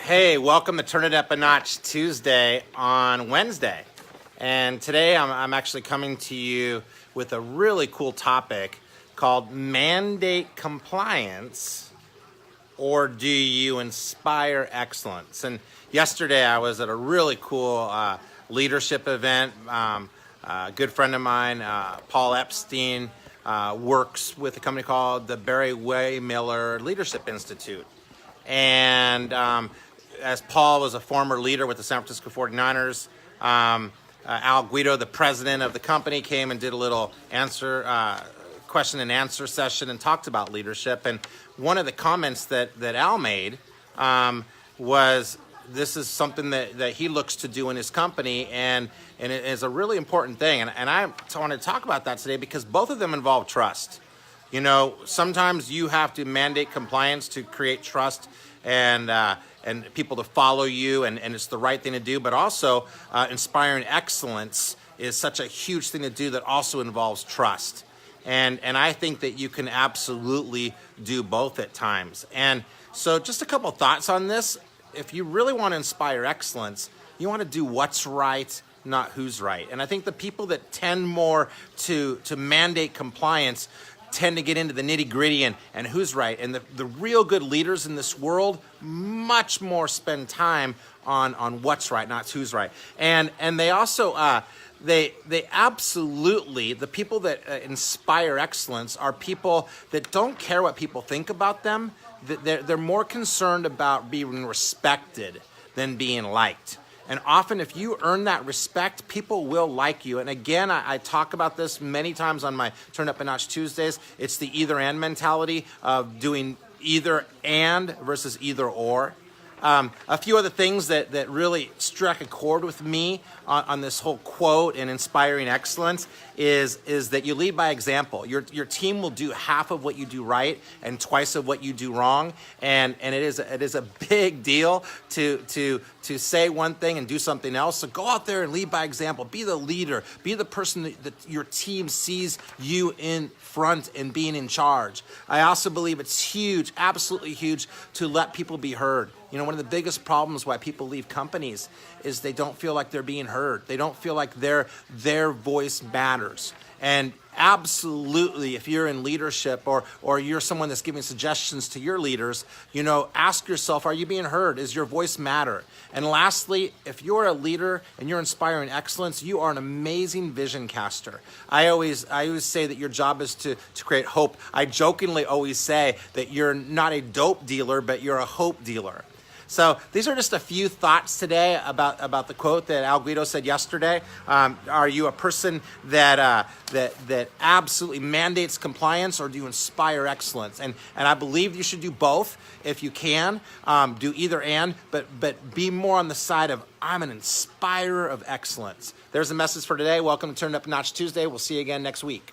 Hey, welcome to Turn It Up a Notch Tuesday on Wednesday. And today I'm actually coming to you with a really cool topic called mandate compliance, or do you inspire excellence? And yesterday I was at a really cool leadership event. A good friend of mine, Paul Epstein, works with a company called the Barry Way-Miller Leadership Institute. And as Paul was a former leader with the San Francisco 49ers, Al Guido, the president of the company, came and did a little question and answer session and talked about leadership. And one of the comments that Al made was, this is something that he looks to do in his company, and it is a really important thing. And I want to talk about that today because both of them involve trust. You know, sometimes you have to mandate compliance to create trust and people to follow you, and it's the right thing to do. But also, inspiring excellence is such a huge thing to do that also involves trust. And I think that you can absolutely do both at times. And so just a couple thoughts on this. If you really want to inspire excellence, you want to do what's right, not who's right. And I think the people that tend more to mandate compliance tend to get into the nitty-gritty and who's right. And the real good leaders in this world much more spend time on what's right, not who's right. And they also they absolutely, the people that inspire excellence are people that don't care what people think about them. They're more concerned about being respected than being liked. And often if you earn that respect, people will like you. And again, I talk about this many times on my Turn Up a Notch Tuesdays. It's the either and mentality of doing either and versus either or. A few other things that really struck a chord with me on this whole quote and inspiring excellence is that you lead by example. Your team will do half of what you do right and twice of what you do wrong, and it is a big deal to say one thing and do something else. So go out there and lead by example. Be the leader. Be the person that your team sees you in front and being in charge. I also believe it's huge, absolutely huge, to let people be heard. You know, one of the biggest problems why people leave companies is they don't feel like they're being heard. They don't feel like their voice matters. And absolutely, if you're in leadership or you're someone that's giving suggestions to your leaders, you know, ask yourself, are you being heard? Does your voice matter? And lastly, if you're a leader and you're inspiring excellence, you are an amazing vision caster. I always say that your job is to create hope. I jokingly always say that you're not a dope dealer, but you're a hope dealer. So these are just a few thoughts today about the quote that Al Guido said yesterday. Are you a person that absolutely mandates compliance, or do you inspire excellence? And I believe you should do both if you can. Do either and, but be more on the side of, I'm an inspirer of excellence. There's a message for today. Welcome to Turn Up a Notch Tuesday. We'll see you again next week.